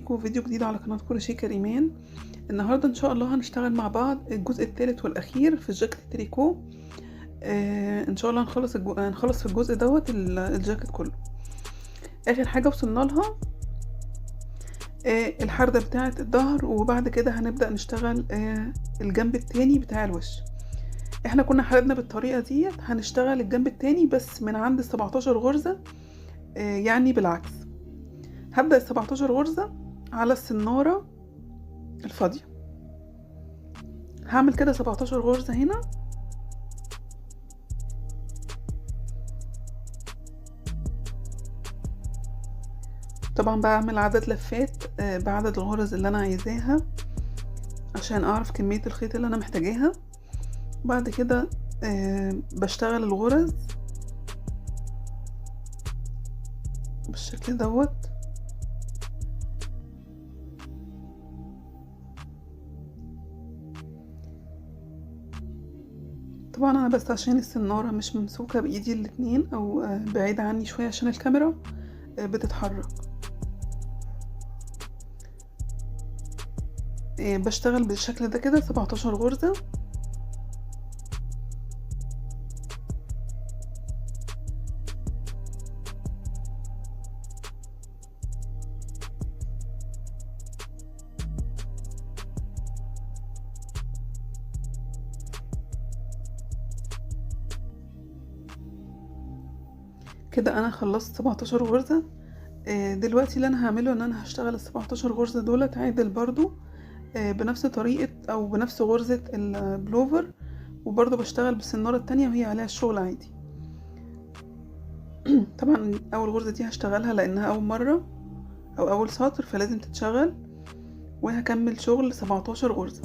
بيكم فيديو جديد على قناة كروشيه كريمان. النهاردة ان شاء الله هنشتغل مع بعض الجزء الثالث والاخير في الجاكيت التريكو. ان شاء الله هنخلص في الجزء دوت الجاكيت كله. اخر حاجة وصلنا لها الحردة بتاعة الظهر، وبعد كده هنبدأ نشتغل الجنب التاني بتاع الوش. احنا كنا حردنا بالطريقة ديت، هنشتغل الجنب التاني بس من عند 17 غرزة، يعني بالعكس. هبدأ 17 غرزة على السنارة الفاضية، هعمل كده 17 غرزة هنا. طبعا بعمل عدد لفات بعدد الغرز اللي انا عايزاها عشان اعرف كمية الخيط اللي انا محتاجاها. بعد كده بشتغل الغرز بالشكل دوت. طبعا انا بس عشان السنارة مش ممسوكة بايدي الاتنين او بعيدة عني شوية عشان الكاميرا بتتحرك. بشتغل بالشكل ده كده 17 غرزة. كده انا خلصت 17 غرزة. دلوقتي اللي انا هعمله ان انا هشتغل ال 17 غرزة دولت عادل برضو بنفس طريقة او بنفس غرزة البلوفر، وبرضو بشتغل بالسنارة التانية وهي عليها الشغل عادي. طبعا اول غرزة دي هشتغلها لانها اول مرة او اول سطر فلازم تتشغل، وهكمل شغل 17 غرزة.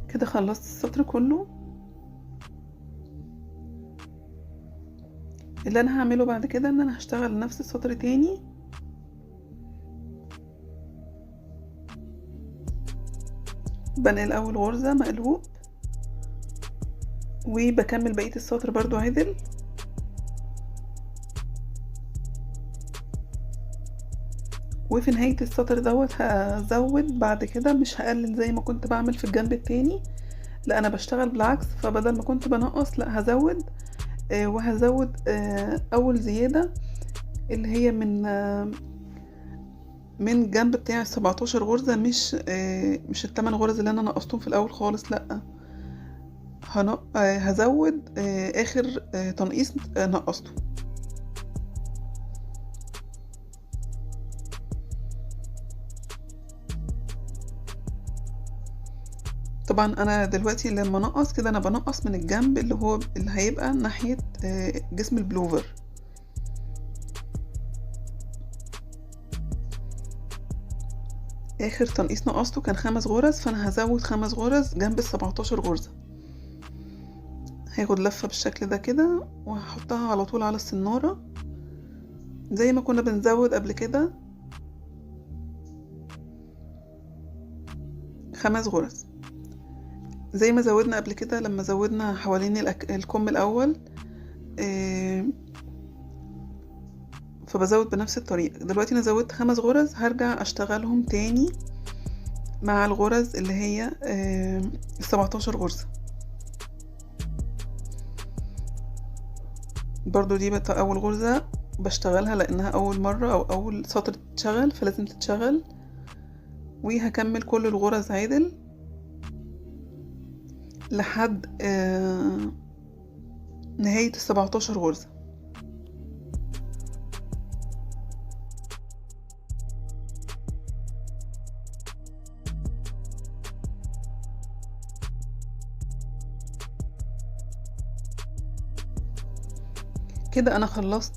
كده خلصت السطر كله. اللي انا هعمله بعد كده ان انا هشتغل نفس السطر تاني، بنقل اول غرزة مقلوب وبكمل بقية السطر برضو عدل. وفي نهاية السطر دوت هزود بعد كده، مش هقلل زي ما كنت بعمل في الجنب التاني، لا انا بشتغل بالعكس. فبدل ما كنت بنقص لا هزود، وهزود اول زيادة اللي هي من جنب بتاع 17 غرزة، مش الثمان غرز اللي انا نقصتهم في الاول خالص، لا هزود اخر تنقيص نقصته. طبعا انا دلوقتي لما انقص كده انا بنقص من الجنب اللي هيبقى ناحية جسم البلوفر. اخر تنقيص نقصته كان 5 غرز، فانا هزود 5 غرز جنب ال17 غرزة. هاخد لفة بالشكل ده كده وهحطها على طول على السنارة زي ما كنا بنزود قبل كده 5 غرز، زي ما زودنا قبل كده لما زودنا حوالين الكم الاول. فبزود بنفس الطريقة. دلوقتي انا زودت 5 غرز، هرجع اشتغلهم تاني مع الغرز اللي هي 17 غرزة. برضو دي اول غرزة بشتغلها لانها اول مرة او اول سطر تتشغل فلازم تتشغل، وهكمل كل الغرز عدل لحد نهاية 17 غرزة. كده انا خلصت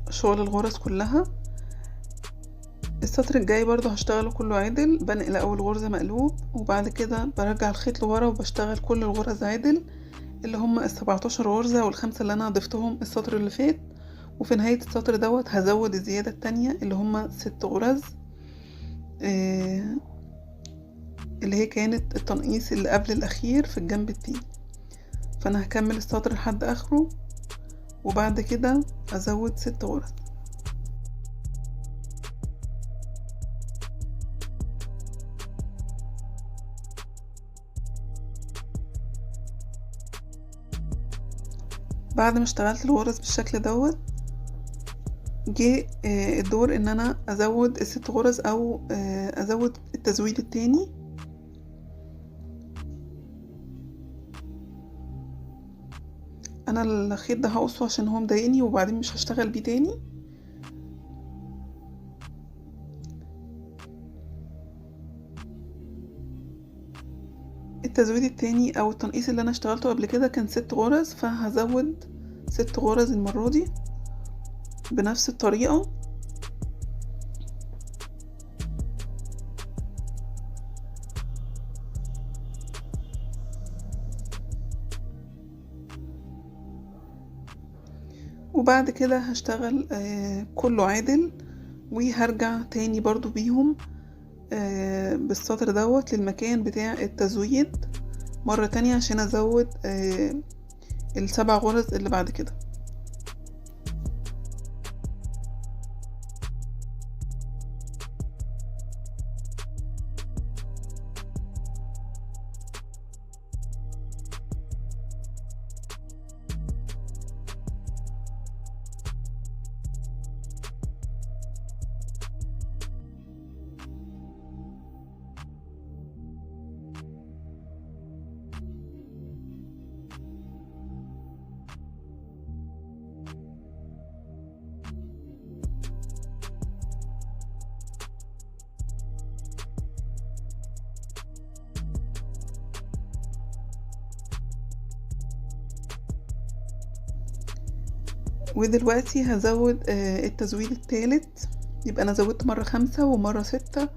شغل الغرز كلها. السطر الجاي برضو هشتغله كله عدل، بنقل اول غرزة مقلوب وبعد كده برجع الخيط لورا وبشتغل كل الغرز عدل اللي هم ال17 غرزة والخمسة اللي انا ضفتهم السطر اللي فات. وفي نهاية السطر دوت هزود الزيادة التانية اللي هم 6 غرز اللي هي كانت التنقيص اللي قبل الاخير في الجنب التاني. فانا هكمل السطر لحد اخره، وبعد كده ازود 6 غرز. بعد ما اشتغلت الغرز بالشكل دوت، جه الدور ان انا ازود ال6 غرز او ازود التزويد التاني. انا الخيط ده هقصه عشان هو مضايقني وبعدين مش هشتغل بيه تاني. التزويد التاني او التنقيص اللي انا اشتغلته قبل كده كان 6 غرز، فهزود 6 غرز المرة دي بنفس الطريقة. وبعد كده هشتغل كله عادل، وهرجع تاني برضو بيهم بالسطر دوت للمكان بتاع التزويد مرة تانية عشان ازود ال7 غرز اللي بعد كده. ودلوقتي هزود التزويد الثالث، يبقى انا زودت مرة 5 ومرة 6،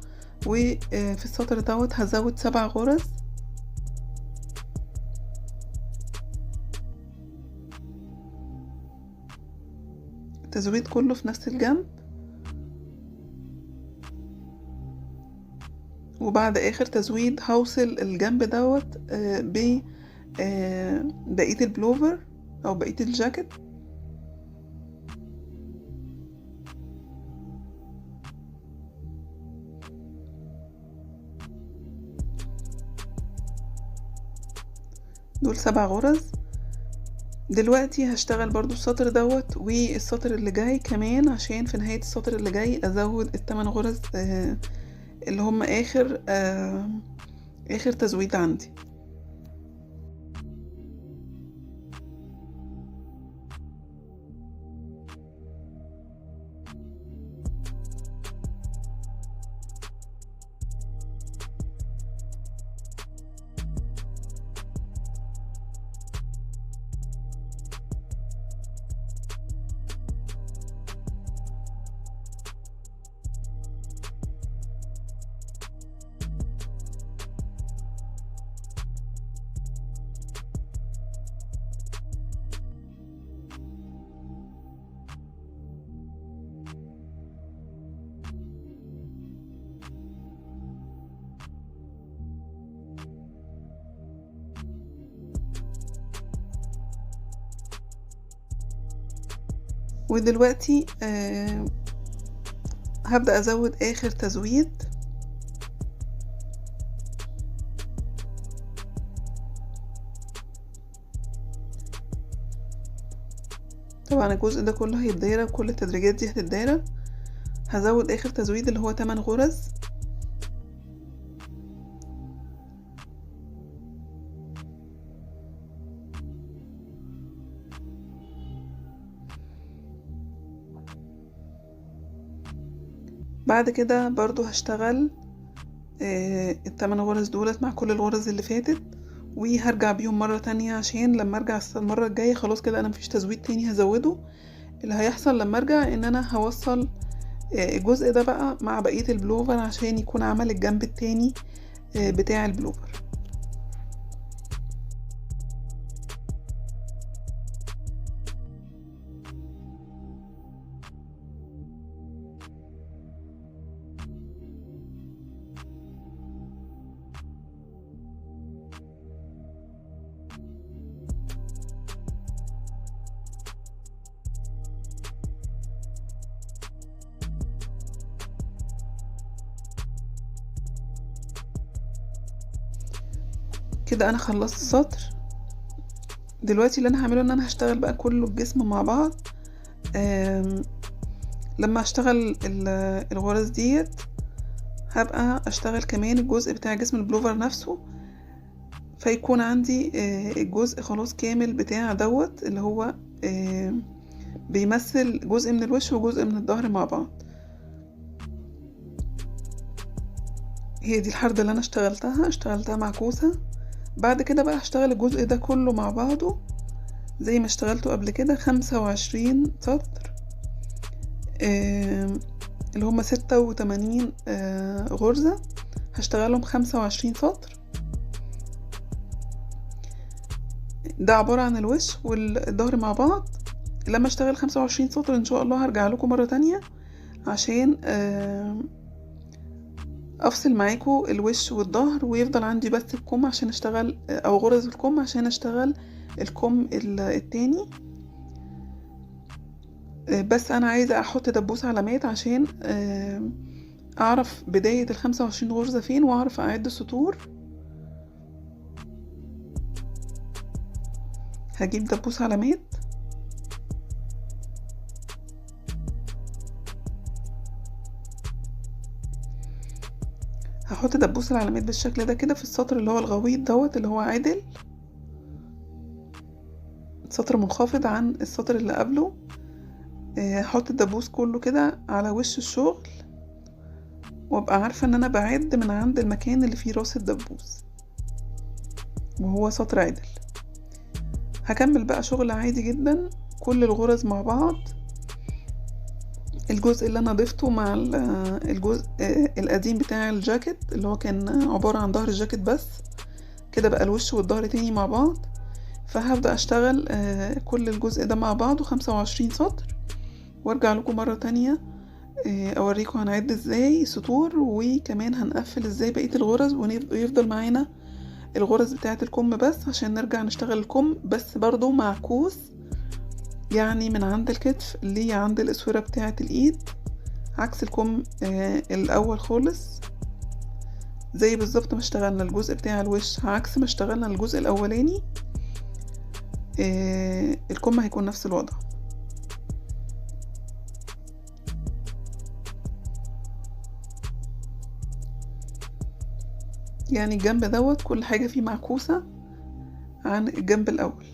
وفي السطر دوت هزود 7 غرز. التزويد كله في نفس الجنب، وبعد اخر تزويد هوصل الجنب دوت ب بقية البلوفر او بقية الجاكيت. دول 7 غرز. دلوقتي هشتغل برضو السطر دوت والسطر اللي جاي كمان، عشان في نهاية السطر اللي جاي ازود ال8 غرز اللي هم اخر تزويد عندي. ودلوقتي هبدأ ازود اخر تزويد. طبعا الجزء ده كله هيتدايره، وكل التدريجات دي هتتدايره. هزود اخر تزويد اللي هو 8 غرز. بعد كده برضو هشتغل ال8 غرز دولت مع كل الغرز اللي فاتت، وهرجع بيهم مرة تانية عشان لما ارجع المرة الجاية خلاص كده انا مفيش تزويد تاني هزوده. اللي هيحصل لما ارجع ان انا هوصل الجزء ده بقى مع بقية البلوفر عشان يكون عمل الجنب التاني بتاع البلوفر. كده انا خلصت سطر. دلوقتي اللي انا هعمله ان انا هشتغل بقى كله الجسم مع بعض. لما اشتغل الغرز ديت هبقى اشتغل كمان الجزء بتاع جسم البلوفر نفسه، فيكون عندي الجزء خلاص كامل بتاع دوت اللي هو بيمثل جزء من الوش وجزء من الظهر مع بعض. هي دي الحردة اللي انا اشتغلتها معكوسة. بعد كده بقى هشتغل الجزء ده كله مع بعضه زي ما اشتغلته قبل كده 25 سطر، اللي هما 86 غرزة، هشتغلهم 25 سطر. ده عبارة عن الوش والظهر مع بعض. لما اشتغل 25 سطر ان شاء الله هرجع لكم مرة تانية عشان افصل معاكم الوش والظهر، ويفضل عندي بس الكم عشان اشتغل او غرز الكم عشان اشتغل الكم التاني. بس انا عايزة احط دبوس علامات عشان اعرف بداية ال25 غرزة فين واعرف اعد السطور. هجيب دبوس علامات هحط دبوس العلامات بالشكل ده كده في السطر اللي هو الغويط دوت اللي هو عدل، سطر منخفض عن السطر اللي قبله. هحط الدبوس كله كده على وش الشغل وابقى عارفة ان انا بعد من عند المكان اللي فيه راس الدبوس وهو سطر عدل. هكمل بقى شغل عادي جدا كل الغرز مع بعض. الجزء اللي انا ضفته مع الجزء القديم بتاع الجاكيت اللي هو كان عبارة عن ظهر الجاكيت بس، كده بقى الوش والظهر تاني مع بعض. فهبدأ اشتغل كل الجزء ده مع بعضه 25 سطر وارجع لكم مرة تانية اوريكم هنعد ازاي سطور، وكمان هنقفل ازاي بقية الغرز ويفضل معانا الغرز بتاعة الكم بس عشان نرجع نشتغل الكم بس برضو معكوس، يعني من عند الكتف اللي عند الاسورة بتاعة الايد عكس الكم الاول خالص، زي بالظبط ما اشتغلنا الجزء بتاع الوش عكس ما اشتغلنا الجزء الاولاني. الكم هيكون نفس الوضع. يعني الجنب دوت كل حاجة فيه معكوسة عن الجنب الاول.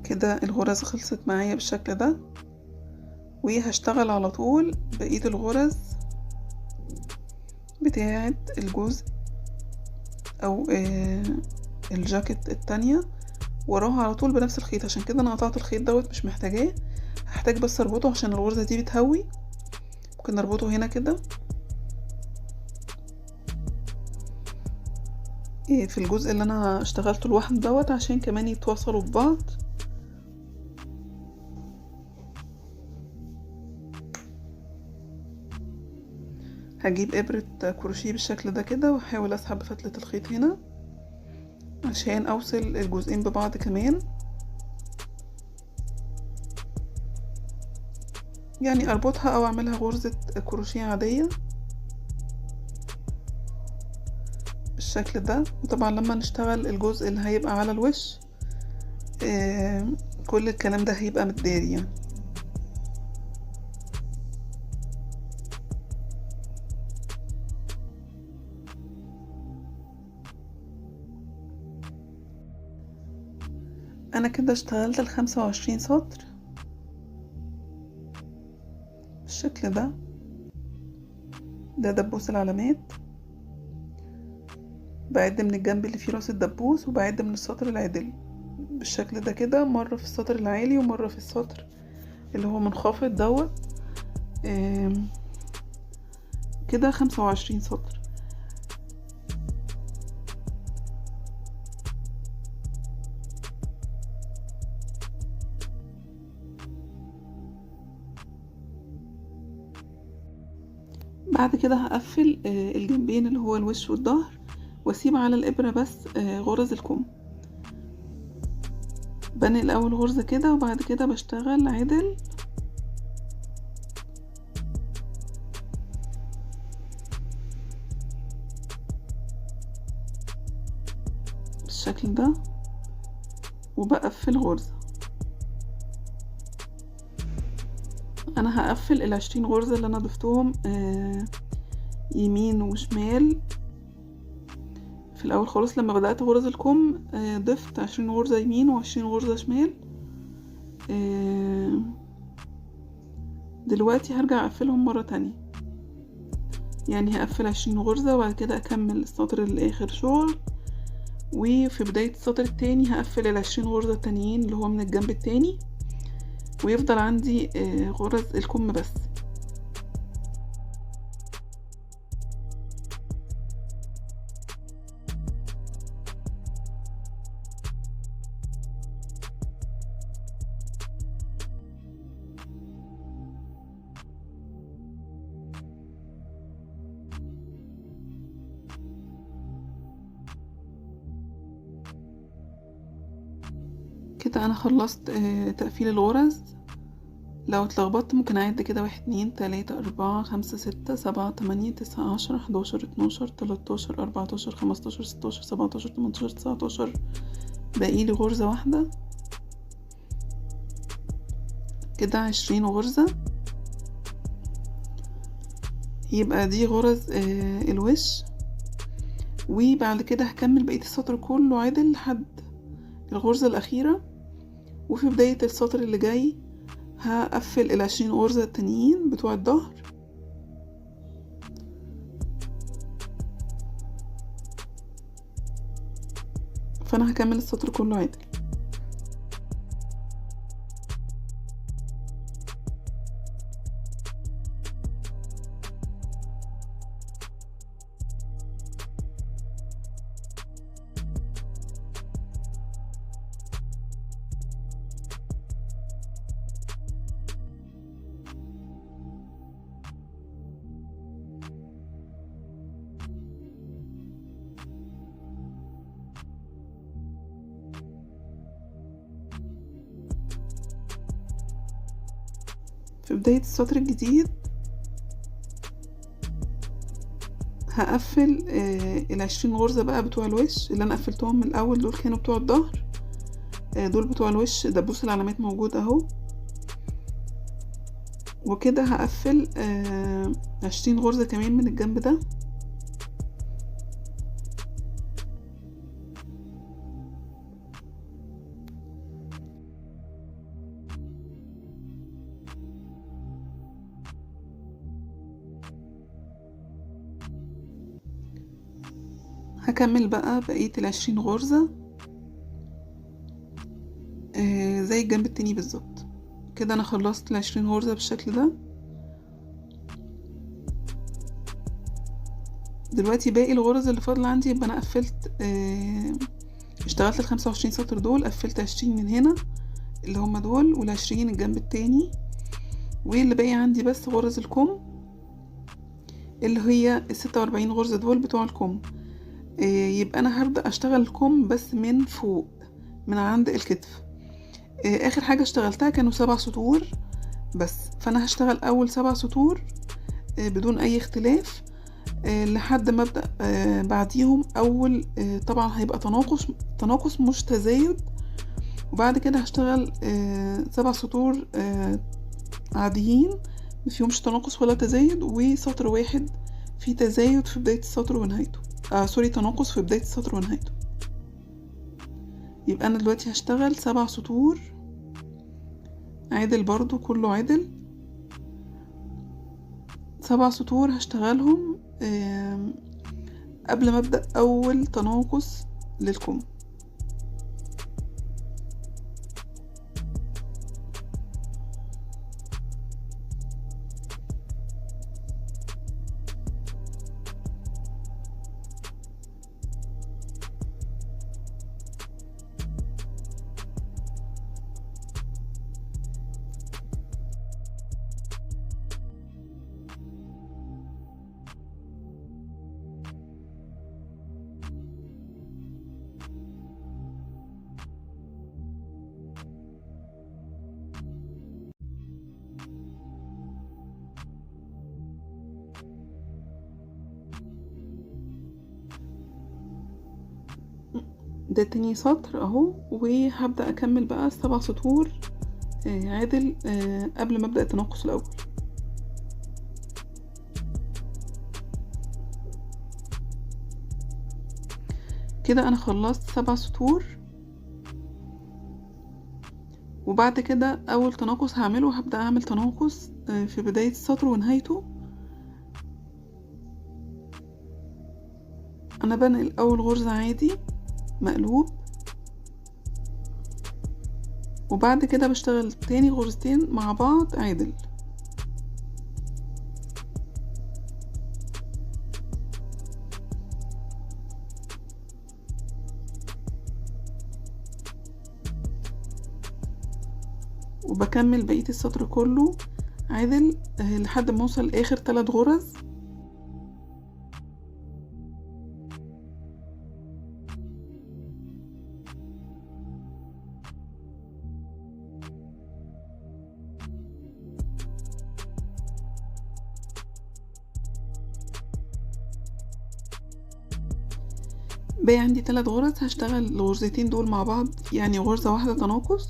كده الغرز خلصت معايا بالشكل ده، وهشتغل على طول بقية الغرز بتاعة الجزء او الجاكيت التانية وراها على طول بنفس الخيط. عشان كده انا قطعت الخيط دوت مش محتاجاه، هحتاج بس اربطه عشان الغرزة دي بتهوي. ممكن نربطه هنا كده في الجزء اللي انا اشتغلته لوحده دوت عشان كمان يتواصلوا ببعض. هجيب ابرة كروشيه بالشكل ده كده واحاول اسحب بفتلة الخيط هنا عشان اوصل الجزئين ببعض كمان، يعني اربطها او اعملها غرزة كروشيه عادية بالشكل ده. وطبعا لما نشتغل الجزء اللي هيبقى على الوش كل الكلام ده هيبقى متداري يعني. انا كده اشتغلت ال25 سطر بالشكل ده. ده دبوس العلامات، بعد من الجنب اللي فيه راس الدبوس وبعد من السطر العدل بالشكل ده كده، مرة في السطر العالي ومرة في السطر اللي هو منخفض دوت. كده 25 سطر. بعد كده هقفل الجنبين اللي هو الوش والظهر، واسيب على الابرة بس غرز الكم. بني الاول غرزة كده، وبعد كده بشتغل عدل بالشكل ده، وبقفل غرزة. انا هقفل ال20 غرزة اللي انا ضفتهم يمين وشمال في الاول خالص. لما بدأت غرز الكم ضفت 20 غرزة يمين و20 غرزة شمال. دلوقتي هرجع اقفلهم مرة تانية، يعني هقفل 20 غرزة وبعد كده اكمل السطر الاخر شغل، وفي بداية السطر التاني هقفل ال20 غرزة التانيين اللي هو من الجنب التاني، ويفضل عندي غرز الكم بس. كده انا خلصت تقفيل الغرز. لو اتلخبطت ممكن اعد كده 1 2 3 4 5 6 7 8 9 10 11 12 13 14 15 16 17 18 19. باقي لي غرزة واحدة كده، 20 غرزة. يبقى دي غرز الوش، وبعد كده هكمل بقية السطر كله عدل لحد الغرزة الأخيرة. وفي بداية السطر اللي جاي هقفل ال20 غرزة التانيين بتوع الظهر، فانا هكمل السطر كله عدل. في بداية السطر الجديد هقفل ال20 غرزة بقى بتوع الوش اللي انا قفلتهم من الاول. دول كانوا بتوع الظهر، دول بتوع الوش. دبوس العلامات موجود اهو. وكده هقفل 20 غرزة كمان من الجنب ده. هكمل بقى بقية ال20 غرزة زي الجنب التاني بالظبط. كده انا خلصت ال20 غرزة بالشكل ده. دلوقتي باقي الغرز اللي فاضل عندي، يبقى انا قفلت اشتغلت ال25 سطر دول، قفلت 20 من هنا اللي هما دول، وال20 الجنب التاني، واللي باقي عندي بس غرز الكم اللي هي ال46 غرزة دول بتوع الكم. يبقى انا هبدأ اشتغل الكم بس من فوق من عند الكتف. اخر حاجة اشتغلتها كانوا 7 سطور بس، فانا هشتغل اول 7 سطور بدون اي اختلاف لحد ما ابدأ بعديهم اول طبعا هيبقى تناقص مش تزايد. وبعد كده هشتغل 7 سطور عاديين مفيهمش تناقص ولا تزايد، وسطر واحد فيه تزايد في بداية السطر ونهايته. سوري، تناقص في بداية السطر ونهايته. يبقى انا دلوقتي هشتغل 7 سطور عدل، برضو كله عدل. 7 سطور هشتغلهم قبل ما ابدأ اول تناقص للكم. ده تاني سطر اهو، وهبدأ اكمل بقى 7 سطور عدل قبل ما ابدأ التناقص الاول. كده انا خلصت 7 سطور، وبعد كده اول تناقص هعمله هبدأ اعمل تناقص في بداية السطر ونهايته. انا بنقل اول غرزة عادي مقلوب، وبعد كده بشتغل تاني غرزتين مع بعض عادل. وبكمل بقية السطر كله عادل لحد ما اوصل لاخر 3 غرز. باقي عندي 3 غرز، هشتغل الغرزتين دول مع بعض، يعني غرزة واحدة تناقص،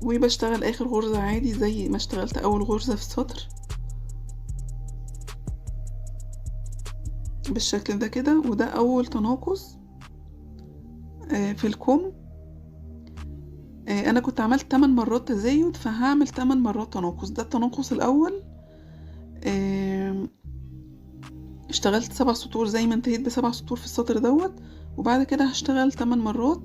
وبشتغل اخر غرزة عادي زي ما اشتغلت اول غرزة في السطر بالشكل ده كده. وده اول تناقص في الكم. انا كنت عملت 8 مرات تزايد، فهعمل 8 مرات تناقص. ده التناقص الاول. اشتغلت 7 سطور زي ما انتهيت ب7 سطور في السطر دوت، وبعد كده هشتغل 8 مرات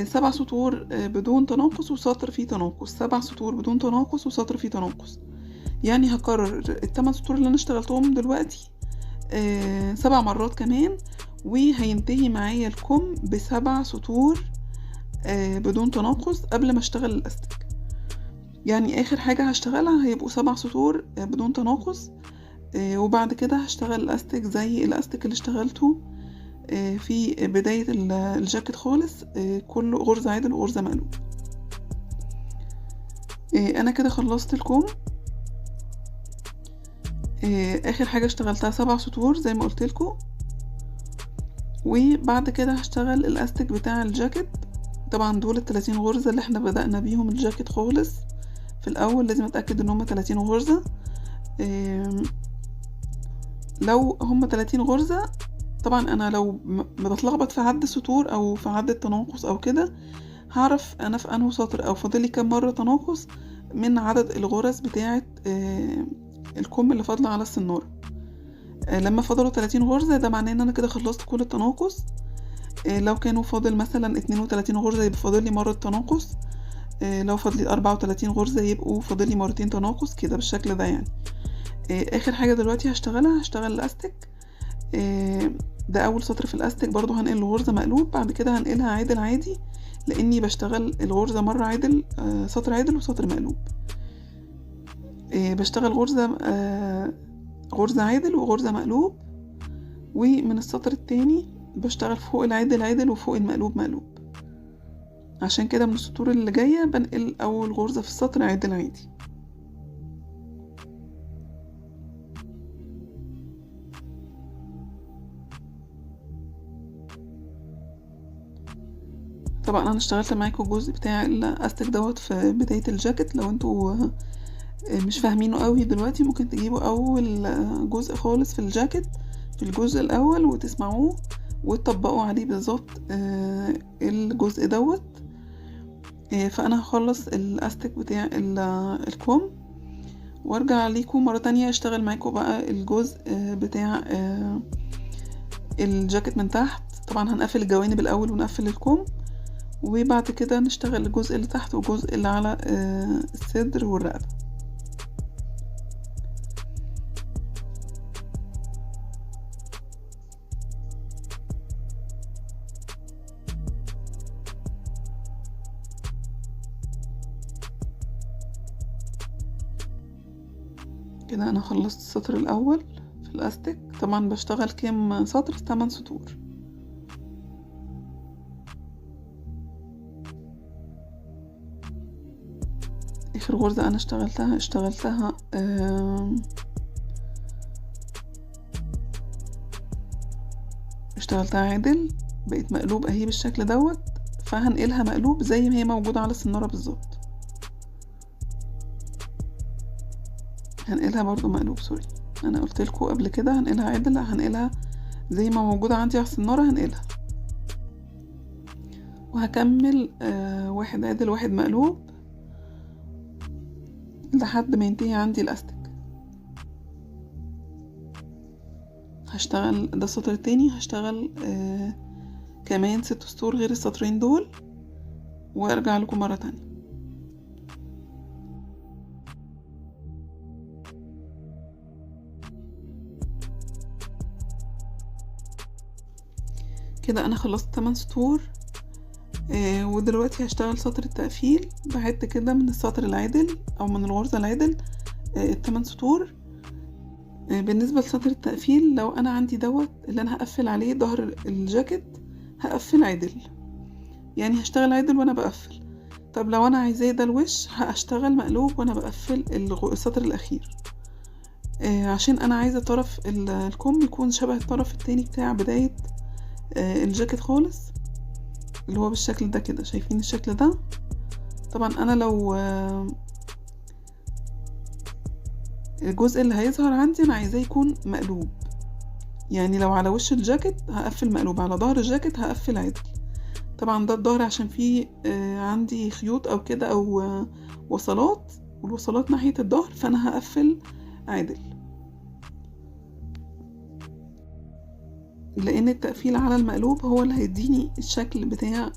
7 سطور بدون تناقص وسطر فيه تناقص، 7 سطور بدون تناقص وسطر فيه تناقص. يعني هكرر ال8 سطور اللي انا اشتغلتهم دلوقتي 7 مرات كمان، وهينتهي معايا الكم ب7 سطور بدون تناقص قبل ما اشتغل الاستك. يعني اخر حاجة هشتغلها هيبقوا 7 سطور بدون تناقص، وبعد كده هشتغل الاستك زي الاستك اللي اشتغلته في بداية الجاكيت خالص، كله غرزة عدل وغرزة مقلوب. انا كده خلصت الكم. اخر حاجة اشتغلتها 7 سطور زي ما قلت لكم، وبعد كده هشتغل الاستك بتاع الجاكيت. طبعا دول 30 غرزة اللي احنا بدأنا بيهم الجاكيت خالص في الاول، لازم اتأكد ان هم 30 غرزة. لو هم 30 غرزة، طبعا انا لو بتلخبط في عد السطور او في عد التناقص او كده، هعرف انا في انه سطر او فاضلي كام مرة تناقص من عدد الغرز بتاعة الكم اللي فاضلة على السنارة. لما فضلوا 30 غرزة ده معناه ان انا كده خلصت كل التناقص. لو كانوا فاضل مثلا 32 غرزة يبقى فاضل لي مرة تناقص، لو فاضلي 34 غرزة يبقوا فاضل لي مرتين تناقص كده بالشكل ده يعني. اخر حاجة دلوقتي هشتغلها هشتغل الاستك. ده اول سطر في الاستك، برضو هنقل الغرزة مقلوب، بعد كده هنقلها عادل عادي، لاني بشتغل الغرزة مرة عادل سطر عادل وسطر مقلوب. بشتغل غرزة عادل وغرزة مقلوب، ومن السطر التاني بشتغل فوق العادل عادل وفوق المقلوب مقلوب. عشان كده من السطور اللي جاية بنقل اول غرزة في السطر عادل عادي. طبعا انا اشتغلت معاكم الجزء بتاع الاستك دوت في بداية الجاكيت. لو انتوا مش فاهمينه قوي دلوقتي ممكن تجيبوا اول جزء خالص في الجاكيت في الجزء الاول وتسمعوه وتطبقوا عليه بالظبط الجزء دوت. فانا هخلص الاستك بتاع الكم وارجع ليكم مرة تانية اشتغل معاكم بقى الجزء بتاع الجاكيت من تحت. طبعا هنقفل الجوانب الاول ونقفل الكم، وبعد كده نشتغل الجزء اللي تحت والجزء اللي على الصدر والرقبة. كده انا خلصت السطر الاول في الاستك. طبعا بشتغل كام سطر؟ 8 سطور. اخر غرزة انا اشتغلتها اشتغلتها عدل بقت مقلوب اهي بالشكل دوت، فهنقلها مقلوب زي ما هي موجودة على السنارة بالظبط. هنقلها برضو مقلوب، سوري انا قلت لكم قبل كده هنقلها عدل، هنقلها زي ما موجودة عندي على السنارة هنقلها. وهكمل واحد عدل واحد مقلوب لحد ما ينتهي عندي الاستك. هشتغل ده السطر التاني، هشتغل كمان 6 سطور غير السطرين دول وارجع لكم مرة تانية. كده انا خلصت 8 سطور. ودلوقتي هشتغل سطر التقفيل. بعد كده من السطر العدل او من الغرزة العدل 8 سطور. بالنسبة لسطر التقفيل لو انا عندي دوت اللي انا هقفل عليه ظهر الجاكيت هقفل عدل، يعني هشتغل عدل وانا بقفل. طب لو انا عايزاه ده الوش هشتغل مقلوب وانا بقفل السطر الاخير، عشان انا عايزة طرف الكم يكون شبه الطرف التاني بتاع بداية الجاكيت خالص، اللي هو بالشكل ده كده. شايفين الشكل ده؟ طبعا انا لو الجزء اللي هيظهر عندي انا عايزاه يكون مقلوب، يعني لو على وش الجاكيت هقفل مقلوب، على ظهر الجاكيت هقفل عدل. طبعا ده الظهر عشان فيه عندي خيوط او كده او وصلات، والوصلات ناحية الظهر، فانا هقفل عدل، لان التقفيل على المقلوب هو اللي هيديني الشكل بتاع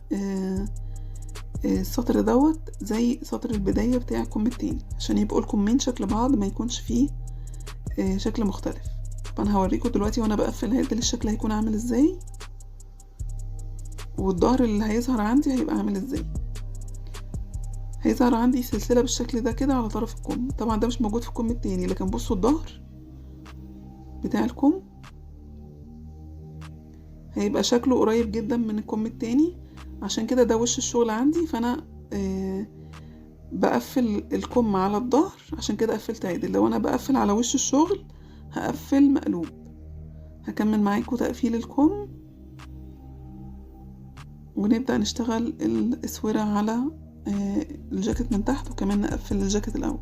السطر دوت زي سطر البداية بتاع الكم التاني، عشان يبقوا الكمين شكل بعض ما يكونش فيه شكل مختلف. طبعا هوريكم دلوقتي وانا بقفل عدل الشكل هيكون عامل ازاي، والظهر اللي هيظهر عندي هيبقى عامل ازاي. هيظهر عندي سلسلة بالشكل ده كده على طرف الكم. طبعا ده مش موجود في الكم التاني، لكن بصوا الظهر بتاع الكم هيبقى شكله قريب جدا من الكم التاني، عشان كده ده وش الشغل عندي. فانا بقفل الكم على الظهر، عشان كده قفلت عدل. لو انا بقفل على وش الشغل هقفل مقلوب. هكمل معاكم تقفيل الكم ونبدأ نشتغل الاسورة على الجاكيت من تحت، وكمان نقفل الجاكيت الاول.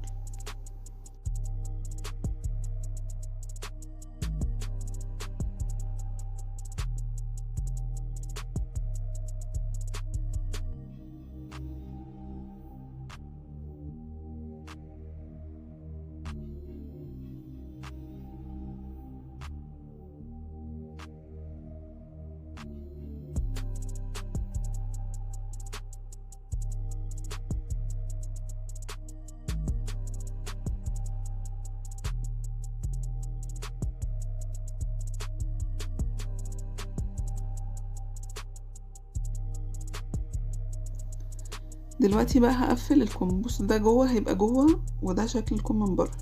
دلوقتي بقى هقفل الكم. بص ده جوه هيبقى جوه، وده شكل الكم من بره.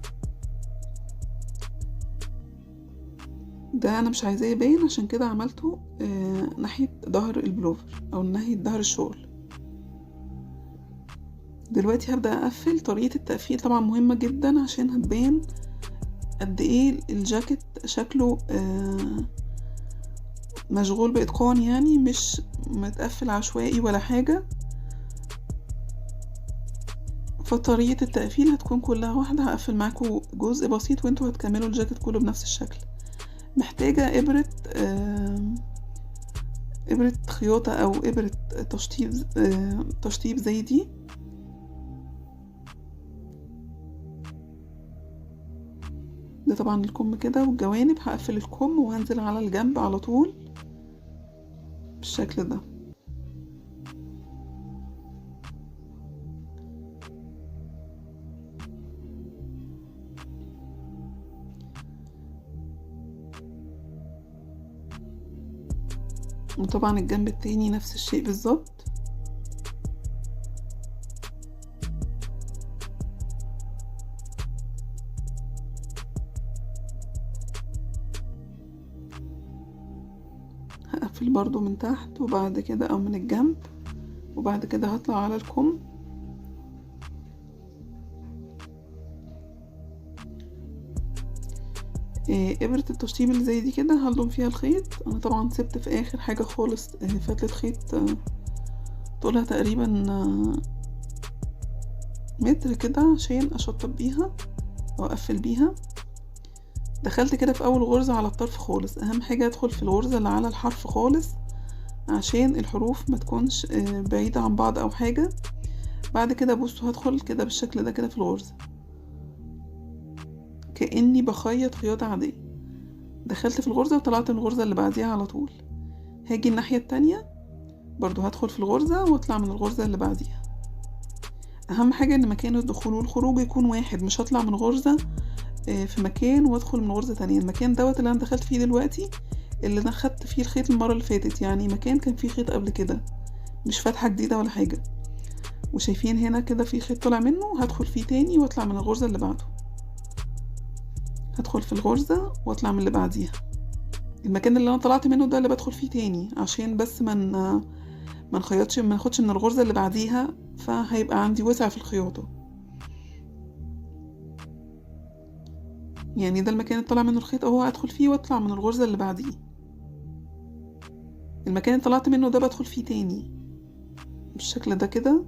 ده انا مش عايزاه يبين، عشان كده عملته ناحية ظهر البلوفر او ناحية ظهر الشغل. دلوقتي هبدأ اقفل. طريقة التقفيل طبعا مهمة جدا عشان هتبين قد ايه الجاكيت شكله مشغول بإتقان، يعني مش متقفل عشوائي ولا حاجة. فطريقة التقفيل هتكون كلها واحدة. هقفل معاكم جزء بسيط وانتوا هتكملوا الجاكيت كله بنفس الشكل. محتاجة إبرة خياطة أو إبرة تشطيب زي دي. ده طبعا الكم كده والجوانب. هقفل الكم وهنزل على الجنب على طول بالشكل ده. وطبعا الجنب التاني نفس الشيء بالظبط. هقفل برضو من تحت وبعد كده او من الجنب، وبعد كده هطلع على الكم. ابرة التشطيب اللي زي دي كده هلضم فيها الخيط. انا طبعا سبت في اخر حاجة خالص فتلة خيط طولها تقريبا متر كده عشان اشطب بيها واقفل بيها. دخلت كده في اول غرزة على الطرف خالص. اهم حاجة ادخل في الغرزة اللي على الحرف خالص عشان الحروف ما تكونش بعيدة عن بعض او حاجة. بعد كده بصوا هدخل كده بالشكل ده كده في الغرزة كأني بخيط خياطة عادية. دخلت في الغرزة وطلعت من الغرزة اللي بعديها على طول. هاجي الناحية التانية برضو هدخل في الغرزة واطلع من الغرزة اللي بعديها. اهم حاجة ان مكان الدخول والخروج يكون واحد، مش هطلع من غرزة في مكان وادخل من غرزة تانية. المكان دوت اللي انا دخلت فيه دلوقتي اللي انا خدت فيه الخيط المرة اللي فاتت، يعني مكان كان فيه خيط قبل كده، مش فتحة جديدة ولا حاجة. وشايفين هنا كده في خيط طلع منه، هدخل فيه تاني واطلع من الغرزة اللي بعده. هدخل في الغرزة واطلع من اللي بعديها. المكان اللي انا طلعت منه ده اللي بدخل فيه تاني عشان بس ما نخيطش، ما ناخدش من الغرزة اللي بعديها، فهيبقى عندي وسع في الخياطة. يعني ده المكان اللي طلع منه الخيط اهو، هدخل فيه واطلع من الغرزة اللي بعديه. المكان اللي طلعت منه ده بدخل فيه تاني بالشكل ده كده.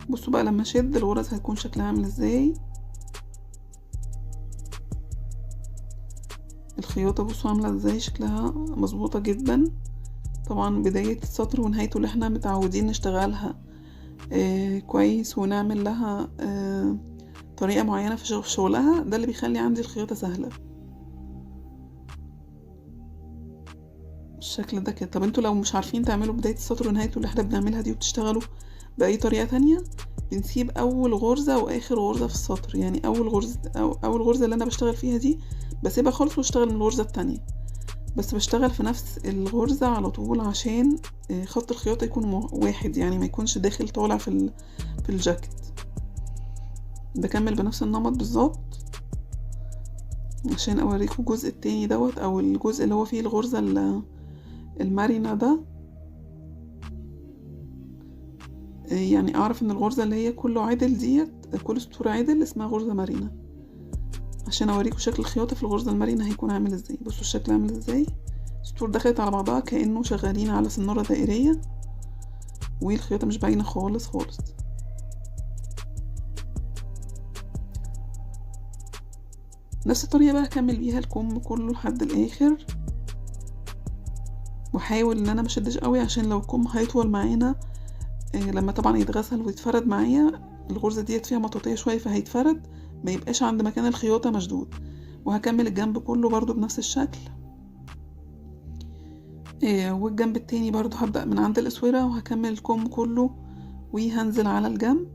بصوا بقى لما اشد الغرز هيكون شكلها عامل ازاي. الخياطة بصوا عاملة ازاي، شكلها مظبوطة جدا. طبعا بداية السطر ونهايته اللي احنا متعودين نشتغلها كويس ونعمل لها طريقة معينة في شغلها، ده اللي بيخلي عندي الخياطة سهلة بالشكل ده كده. طب انتوا لو مش عارفين تعملوا بداية السطر ونهايته اللي احنا بنعملها دي وتشتغلوا بأي طريقة تانية، بنسيب أول غرزة وآخر غرزة في السطر. يعني أول غرزة اللي أنا بشتغل فيها دي بسيبها خالص واشتغل من الغرزة التانية، بس بشتغل في نفس الغرزة على طول عشان خط الخياطة يكون واحد، يعني ما يكونش داخل طالع في الجاكيت. بكمل بنفس النمط بالظبط عشان اوريكم الجزء التاني دوت، او الجزء اللي هو فيه الغرزة المرنة ده. يعني اعرف ان الغرزة اللي هي كله عدل ديت، كل سطور عدل اسمها غرزة مرنة، عشان اوريكم شكل الخياطة في الغرزة المرنة هيكون عامل ازاي. بصوا الشكل عامل ازاي، السطور دخلت على بعضها كأنه شغالين على سنارة دائرية والخياطة مش باينة خالص خالص. نفس الطريقة بقى هكمل بيها الكم كله لحد الاخر، وحاول ان انا مشدش قوي عشان لو الكم هيطول معانا لما طبعا يتغسل ويتفرد معايا. الغرزة ديت فيها مطاطية شوية فهيتفرد، ما يبقاش عند مكان الخياطة مشدود. وهكمل الجنب كله برضو بنفس الشكل. والجنب التاني برضو هبدأ من عند الاسورة وهكمل الكم كله وهنزل على الجنب.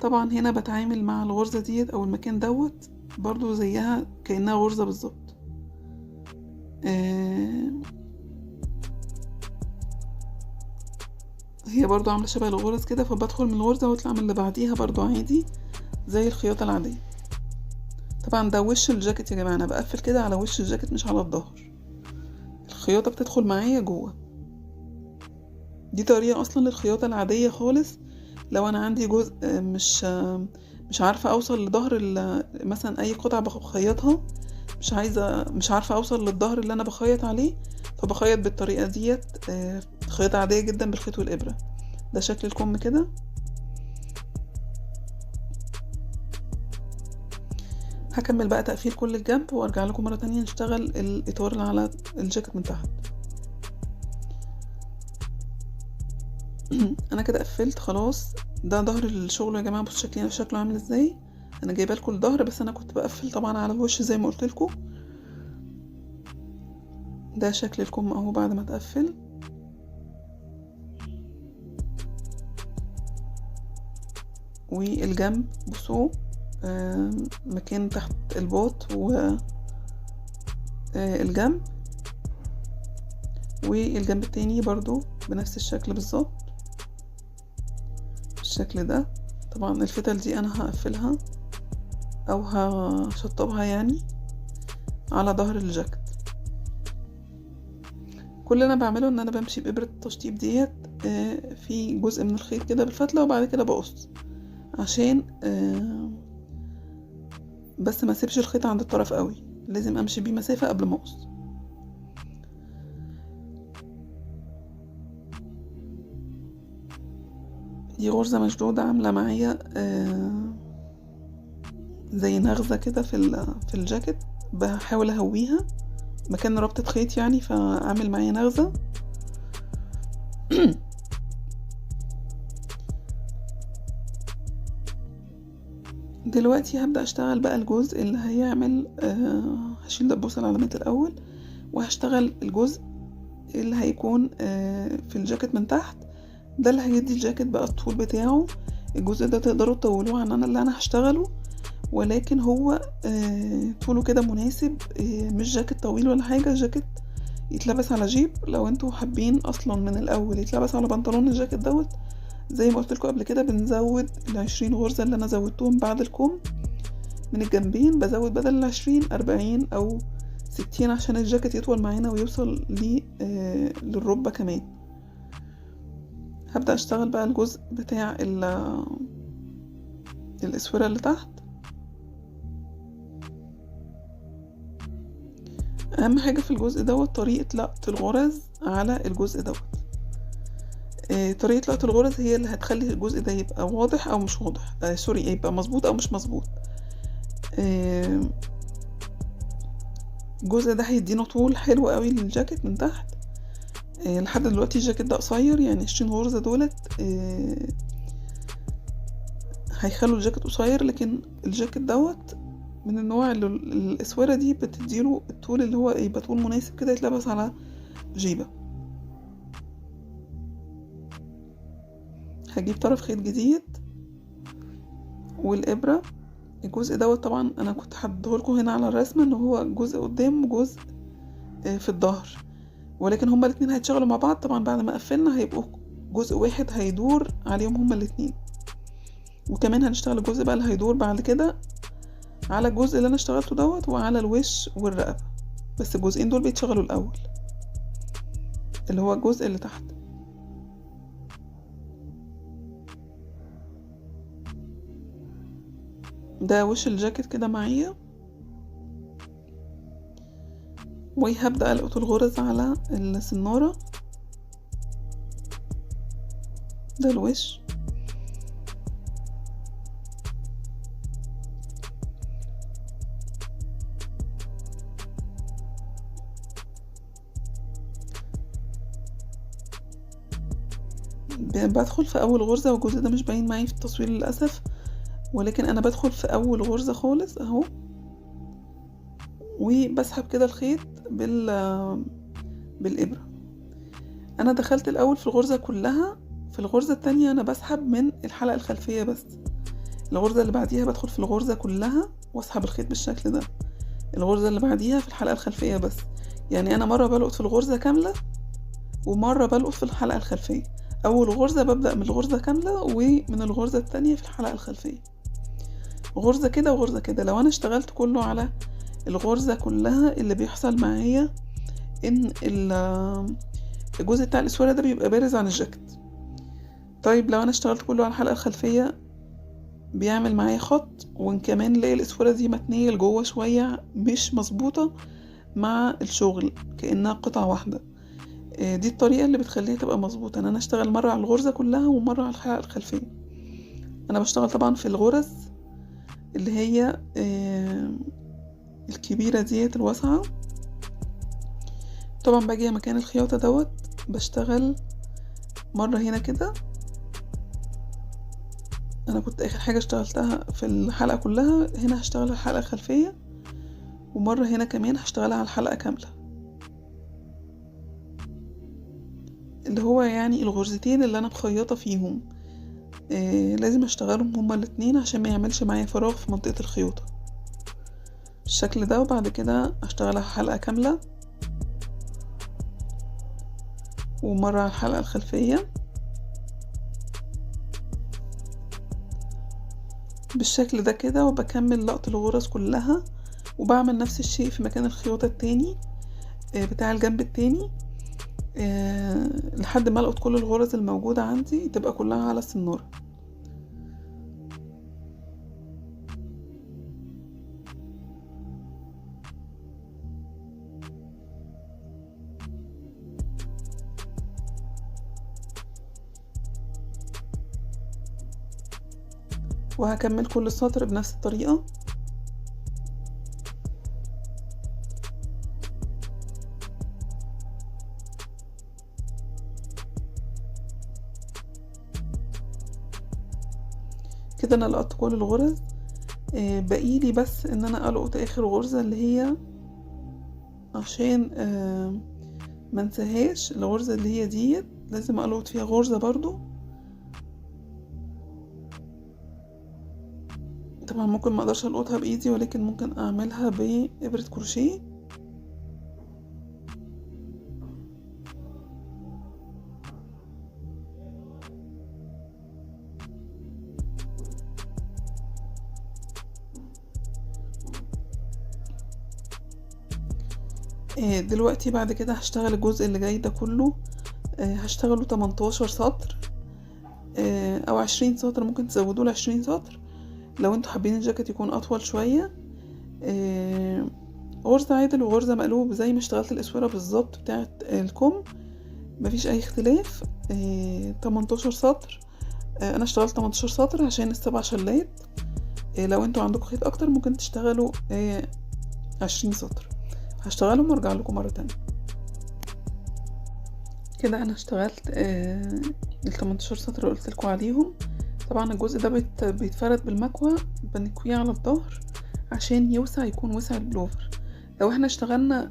طبعا هنا بتعامل مع الغرزة ديت او المكان دوت برضو زيها كأنها غرزة بالظبط. هي برضو عاملة شبه الغرز كده، فبدخل من الغرزة واطلع من اللي بعديها برضو عادي زي الخياطة العادية. طبعا ده وش الجاكيت يا جماعة، انا بقفل كده على وش الجاكيت مش على الظهر، الخياطة بتدخل معايا جوه. دي طريقة اصلا للخياطة العادية خالص. لو انا عندي جزء مش عارفة اوصل لظهر مثلا اي قطعة بخيطها، مش عارفة اوصل للظهر اللي انا بخيط عليه، فبخيط بالطريقة ديت خياطة عادية جدا بالخيط والإبرة. ده شكل الكم كده. هكمل بقى تقفيل كل الجنب وارجع لكم مرة تانية نشتغل الإطار اللي على الجاكيت من تحت. انا كده قفلت خلاص. ده ظهر الشغل يا جماعة، بصوا شكله عامل ازاي. انا جايبه لكم الظهر بس انا كنت بقفل طبعا على الوش زي ما قلت لكم. ده شكل الكم اهو بعد ما اتقفل. والجنب بصوا مكان تحت الباط والجنب والجنب التاني برضو بنفس الشكل بالظبط بالشكل ده. طبعا الفتل دي انا هقفلها او هشطبها يعني على ظهر الجاكيت. كل اللي انا بعمله ان انا بمشي بابرة التشطيب ديت في جزء من الخيط كده بالفتلة، وبعد كده بقص عشان بس ما اسيبش الخيط عند الطرف قوي، لازم امشي بيه مسافة قبل ما اقص. دي غرزة مشدودة عاملة معايا زي نغزة كده في الجاكيت، بحاول اهويها مكان ربطة خيط يعني، فاعمل معايا نغزة. دلوقتي هبدأ اشتغل بقى الجزء اللي هيعمل هشيل دبوس العلامات الاول، وهشتغل الجزء اللي هيكون في الجاكيت من تحت، ده اللي هيدي الجاكيت بقى الطول بتاعه. الجزء ده تقدروا تطولوه عن اللي انا هشتغله، ولكن هو طوله كده مناسب، مش جاكيت طويل ولا حاجة، جاكيت يتلبس على جيب. لو انتوا حابين اصلا من الاول يتلبس على بنطلون الجاكيت دوت، زي ما قلت لكم قبل كده، بنزود ال20 غرزة اللي انا زودتهم بعد الكم من الجنبين، بزود بدل ال20 40 او 60 عشان الجاكيت يطول معانا ويوصل للركبة كمان. هبدأ اشتغل بقى الجزء بتاع الاسورة اللي تحت. اهم حاجة في الجزء دوت طريقة لقط الغرز على الجزء دوت. طريقة لقط الغرز هي اللي هتخلي الجزء ده يبقى واضح او مش واضح، سوري، يبقى مظبوط او مش مظبوط. الجزء ده هيدينا طول حلو قوي للجاكيت من تحت. لحد دلوقتي الجاكيت ده قصير، يعني 20 غرزة دولت هيخلوا الجاكيت قصير، لكن الجاكيت دوت من النوع اللي الاسورة دي بتديله الطول اللي هو يبقى طول مناسب كده يتلبس على جيبة. هجيب طرف خيط جديد والابرة. الجزء دوت طبعا انا كنت حددهولكم هنا على الرسمة ان هو جزء قدام وجزء في الظهر، ولكن هما الاتنين هيتشغلوا مع بعض. طبعا بعد ما قفلنا هيبقوا جزء واحد هيدور عليهم هما الاتنين، وكمان هنشتغل الجزء بقى اللي هيدور بعد كده على الجزء اللي انا اشتغلته دوت وعلى الوش والرقبة، بس الجزئين دول بيتشغلوا الاول اللي هو الجزء اللي تحت. ده وش الجاكيت كده معايا، وهبدأ ألقط الغرز على السنارة. ده الوش. بدخل في أول غرزة، والجزء ده مش باين معايا في التصوير للأسف، ولكن أنا بدخل في أول غرزة خالص أهو، وبسحب كده الخيط بالإبرة. أنا دخلت الأول في الغرزة كلها، في الغرزة التانية أنا بسحب من الحلقة الخلفية بس. الغرزة اللي بعديها بدخل في الغرزة كلها واسحب الخيط بالشكل ده. الغرزة اللي بعديها في الحلقة الخلفية بس، يعني أنا مرة بلقط في الغرزة كاملة ومرة بلقط في الحلقة الخلفية. أول غرزة ببدأ من الغرزة كاملة، ومن الغرزة التانية في الحلقة الخلفية غرزة كده وغرزة كده. لو أنا اشتغلت كله على الغرزة كلها، اللي بيحصل معايا إن الجزء بتاع الأسورة ده بيبقى بارز عن الجاكيت. طيب لو أنا اشتغلت كله على الحلقة الخلفية بيعمل معايا خط، وكمان نلاقي الأسورة دي متنية لجوه شوية، مش مظبوطة مع الشغل كأنها قطعة واحدة. دي الطريقة اللي بتخليها تبقى مظبوطة، ان انا اشتغل مرة على الغرزة كلها ومرة على الحلقة الخلفية. انا بشتغل طبعا في الغرز اللي هي الكبيرة ديت الواسعة. طبعا باجي مكان الخياطة دوت بشتغل مرة هنا كده. انا كنت اخر حاجة اشتغلتها في الحلقة كلها، هنا هشتغل الحلقة الخلفية، ومرة هنا كمان هشتغلها على الحلقة كاملة، اللي هو يعني الغرزتين اللي انا مخيطة فيهم. لازم اشتغلهم هما الاتنين عشان ما يعملش معايا فراغ في منطقة الخيوطة بالشكل ده. وبعد كده اشتغلها حلقة كاملة، ومرة على الحلقة الخلفية بالشكل ده كده، وبكمل لقط الغرز كلها، وبعمل نفس الشيء في مكان الخياطة التاني بتاع الجنب التاني، لحد ما القط كل الغرز الموجودة عندي تبقى كلها على السنارة. وهكمل كل سطر بنفس الطريقة. كده انا لقطت كل الغرز. باقي لي بس ان انا القط اخر غرزة اللي هي عشان ما انساهاش. الغرزة اللي هي ديت لازم القط فيها غرزة برضو. طبعا ممكن ما اقدرش القطها بايدي، ولكن ممكن اعملها بابرة كروشيه. دلوقتي بعد كده هشتغل الجزء اللي جاي ده كله. هشتغله 18 سطر او 20 سطر، ممكن تزودوا ل 20 سطر لو انتوا حابين الجاكيت يكون اطول شوية. غرزة عادل وغرزة مقلوب زي ما اشتغلت الاسورة بالظبط بتاعت الكم، مفيش اي اختلاف. 18 سطر. انا اشتغلت 18 سطر عشان السبع شلات. لو انتوا عندكم خيط اكتر ممكن تشتغلوا 20 سطر. هشتغلهم وارجع لكم مرة تانية. كده انا اشتغلت ال 18 سطر اللي قلت لكم عليهم. طبعا الجزء ده بيتفرد بالمكوى، بنكويه على الظهر عشان يوسع، يكون وسع البلوفر. لو احنا اشتغلنا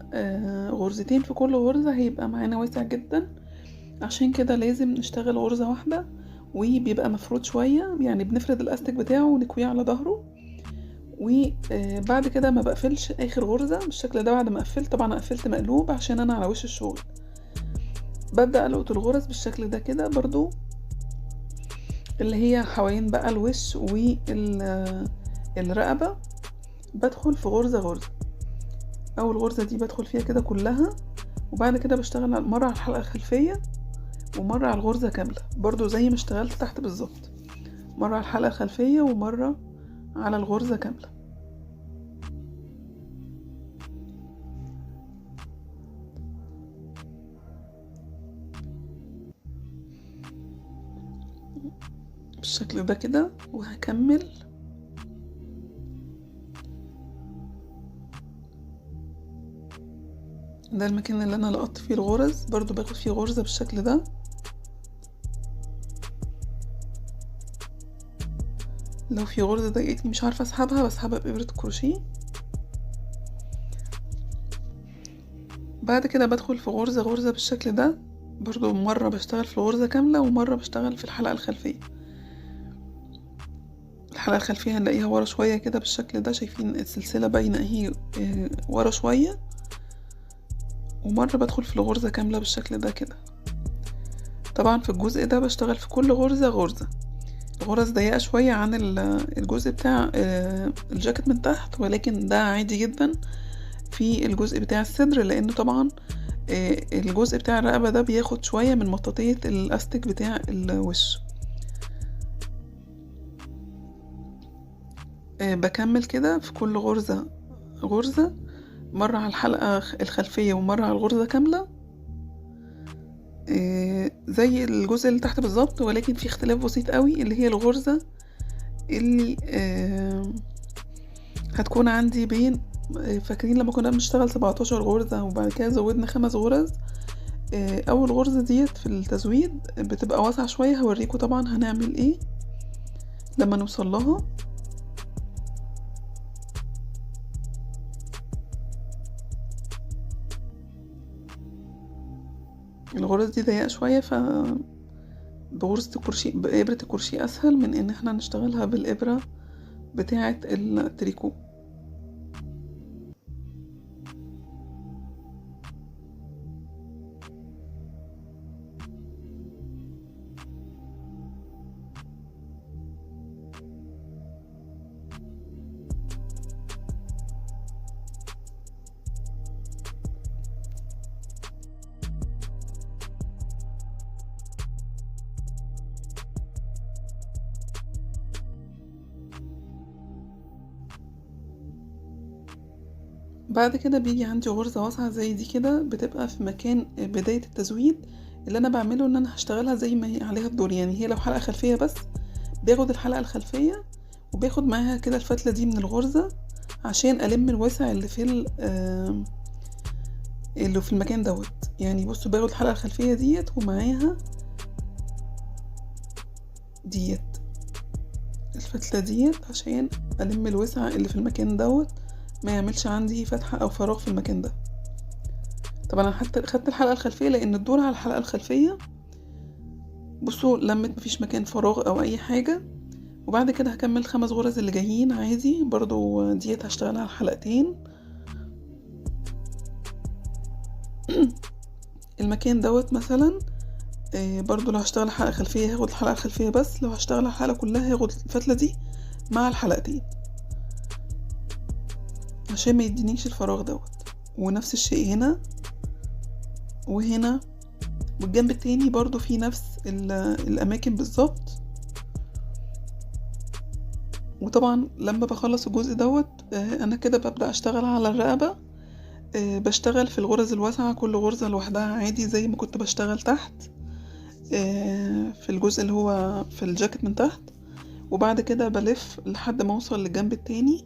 غرزتين في كل غرزة هيبقى معانا واسع جدا، عشان كده لازم نشتغل غرزة واحدة وبيبقى مفرود شوية، يعني بنفرد الاستك بتاعه ونكويه على ظهره. وبعد كده ما بقفلش اخر غرزة بالشكل ده. بعد ما قفلت، طبعا قفلت مقلوب عشان انا على وش الشغل، ببدأ القط الغرز بالشكل ده كده برضو، اللي هي حوالين بقى الوش والرقبة. بدخل في غرزة غرزة. اول غرزة دي بدخل فيها كده كلها، وبعد كده بشتغل مرة على الحلقة الخلفية ومرة على الغرزة كاملة، برضو زي ما اشتغلت تحت بالظبط. مرة على الحلقة الخلفية ومرة على الغرزة كاملة. بالشكل ده كده. وهكمل ده المكان اللي انا لقطت فيه الغرز، برضو باخد فيه غرزة بالشكل ده. لو في غرزة ضايقتني مش عارفة اسحبها، بسحبها بإبرة الكروشيه. بعد كده بدخل في غرزة غرزة بالشكل ده، برضو مرة بشتغل في الغرزة كاملة ومرة بشتغل في الحلقة الخلفية. الحلقة الخلفية هنلاقيها ورا شوية كده بالشكل ده، شايفين السلسلة باينة اهي ورا شوية. ومرة بدخل في الغرزة كاملة بالشكل ده كده. طبعا في الجزء ده بشتغل في كل غرزة غرزة. الغرز ضيقة شوية عن الجزء بتاع الجاكيت من تحت، ولكن ده عادي جدا في الجزء بتاع الصدر، لانه طبعا الجزء بتاع الرقبة ده بياخد شوية من مطاطية الاستك بتاع الوش. بكمل كده في كل غرزة غرزة، مرة على الحلقة الخلفية ومرة على الغرزة كاملة، زي الجزء اللي تحت بالظبط، ولكن في اختلاف بسيط قوي، اللي هي الغرزة اللي هتكون عندي بين فاكرين لما كنا بنشتغل 17 غرزة وبعد كده زودنا 5 غرز. اول غرزة ديت في التزويد بتبقى واسعة شوية، هوريكم طبعا هنعمل ايه لما نوصل لها. الغرز دي ضيقة شوية، ف بغرزة الكرشي بإبرة الكرشي اسهل من ان احنا نشتغلها بالإبرة بتاعة التريكو. بعد كده بيجي عندي غرزة واسعة زي دي كده، بتبقى في مكان بداية التزويد. اللي انا بعمله ان انا هشتغلها زي ما هي عليها الدور، يعني هي لو حلقة خلفية بس باخد الحلقة الخلفية وباخد معاها كده الفتلة دي من الغرزة عشان ألم الوسع اللي في اللي في المكان دوت. يعني بصوا باخد الحلقة الخلفية ديت ومعاها ديت الفتلة ديت عشان ألم الوسع اللي في المكان دوت، ما يعملش عندي فتحة أو فراغ في المكان ده. طبعا أنا حتى خدت الحلقة الخلفية لأن الدور على الحلقة الخلفية بصوا لمت مفيش مكان فراغ أو أي حاجة. وبعد كده هكمل 5 غرز اللي جايين عادي برضو، ديت هشتغلها على حلقتين. المكان دوت مثلا برضو لو هشتغل حلقة خلفية هاخد الحلقة الخلفية بس، لو هشتغل الحلقة كلها هاخد الفتلة دي مع الحلقتين عشان ما يدينيش الفراغ دوت. ونفس الشيء هنا وهنا، والجنب التاني برضو في نفس الأماكن بالظبط. وطبعا لما بخلص الجزء دوت أنا كده ببدأ أشتغل على الرقبة. بشتغل في الغرز الواسعة كل غرزة لوحدها عادي زي ما كنت بشتغل تحت في الجزء اللي هو في الجاكيت من تحت. وبعد كده بلف لحد ما اوصل للجنب التاني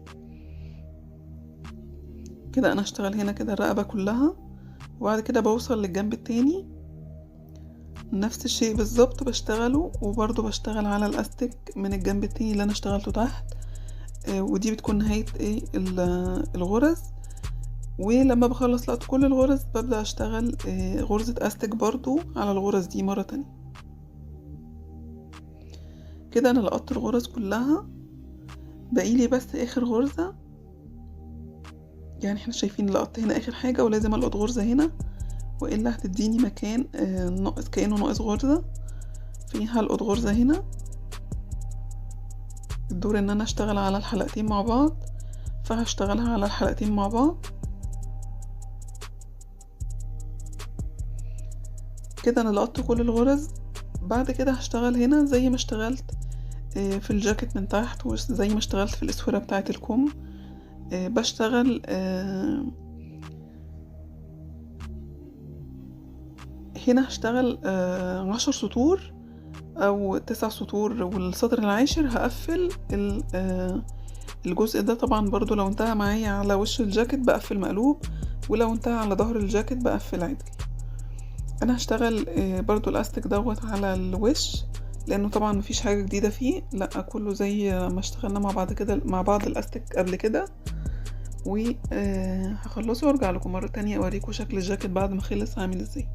كده. انا اشتغل هنا كده الرقبة كلها، وبعد كده بوصل للجنب التاني نفس الشيء بالظبط بشتغله. وبرضو بشتغل على الاستيك من الجنب التاني اللي انا اشتغلته تحت. ودي بتكون نهاية الغرز. ولما بخلص لقط كل الغرز ببدأ اشتغل غرزة استك برضو على الغرز دي مرة تانية. كده انا لقطت الغرز كلها، بقيلي بس اخر غرزة. يعني احنا شايفين لقطت هنا اخر حاجة ولازم القط غرزة هنا والا هتديني مكان ناقص كأنه ناقص غرزة. فيها هلقط غرزة هنا. الدور ان انا اشتغل على الحلقتين مع بعض، فهشتغلها على الحلقتين مع بعض كده. انا لقطت كل الغرز. بعد كده هشتغل هنا زي ما اشتغلت في الجاكيت من تحت وزي ما اشتغلت في الاسورة بتاعة الكم. بشتغل هنا هشتغل 10 سطور او 9 سطور، والسطر العاشر هقفل الجزء ده. طبعا برضو لو انتهى معايا على وش الجاكيت بقفل مقلوب، ولو انتهى على ظهر الجاكيت بقفل عدل. انا هشتغل برضو الاستك دوت على الوش لانه طبعا مفيش حاجة جديدة فيه، لا كله زي ما اشتغلنا مع بعض كده مع بعض الاستك قبل كده. وهخلصه وارجع لكم مرة تانية اوريكم شكل الجاكيت بعد ما خلص عامل ازاي.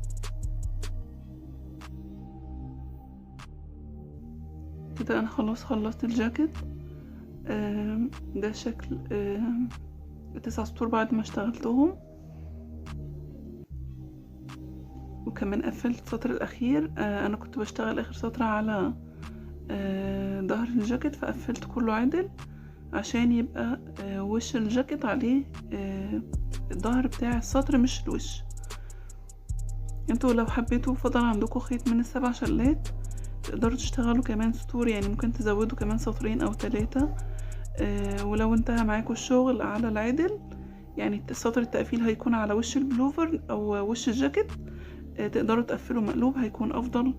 كده انا خلاص خلصت الجاكيت. ده شكل 9 سطور بعد ما اشتغلتهم، وكمان قفلت السطر الاخير. انا كنت بشتغل اخر سطر على ظهر الجاكيت فقفلت كله عدل عشان يبقى وش الجاكيت عليه الظهر بتاع السطر مش الوش. انتوا لو حبيتوا فضل عندكم خيط من ال7 شلات تقدروا تشتغلوا كمان سطور، يعني ممكن تزودوا كمان سطرين او 3. ولو انتهى معاكم الشغل على العدل يعني سطر التقفيل هيكون على وش البلوفر او وش الجاكيت، تقدروا تقفلوا مقلوب هيكون افضل.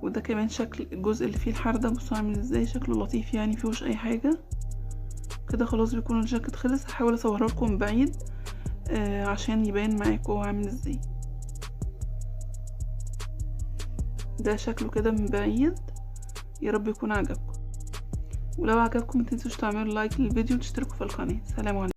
وده كمان شكل الجزء اللي فيه الحردة، بصوا عامل ازاي شكله لطيف يعني مفيهوش اي حاجة. كده خلاص بيكون الجاكيت خلص. هحاول اصوره لكم من بعيد عشان يبان معاكم عامل ازاي. ده شكله كده من بعيد. يا رب يكون عجبكم، ولو عجبكم متنسوش تعملوا لايك للفيديو وتشتركوا في القناة. سلام عليكم.